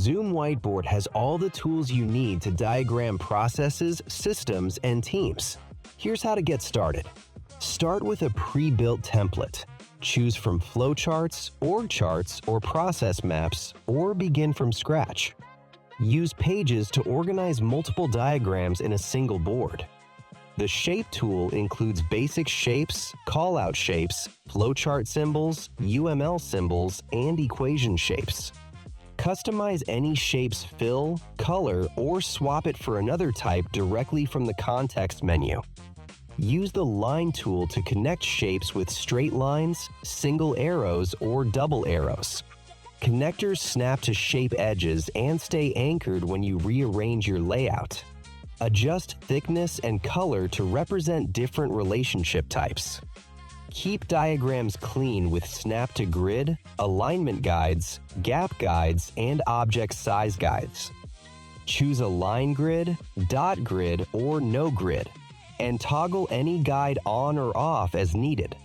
Zoom Whiteboard has all the tools you need to diagram processes, systems, and teams. Here's how to get started. Start with a pre-built template. Choose from flowcharts, org charts, or process maps, or begin from scratch. Use pages to organize multiple diagrams in a single board. The Shape tool includes basic shapes, callout shapes, flowchart symbols, UML symbols, and equation shapes. Customize any shape's fill, color, or swap it for another type directly from the context menu. Use the Line tool to connect shapes with straight lines, single arrows, or double arrows. Connectors snap to shape edges and stay anchored when you rearrange your layout. Adjust thickness and color to represent different relationship types. Keep diagrams clean with snap to grid, alignment guides, gap guides, and object size guides. Choose a line grid, dot grid, or no grid, and toggle any guide on or off as needed.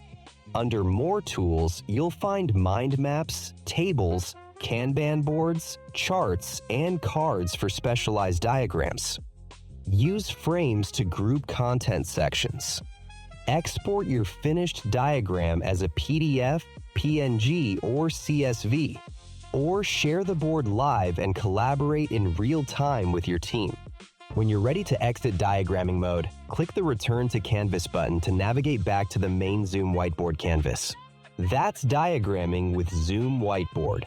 Under More tools, you'll find mind maps, tables, Kanban boards, charts, and cards for specialized diagrams. Use frames to group content sections. Export your finished diagram as a PDF, PNG, or CSV, or share the board live and collaborate in real time with your team. When you're ready to exit diagramming mode, click the Return to Canvas button to navigate back to the main Zoom Whiteboard canvas. That's diagramming with Zoom Whiteboard.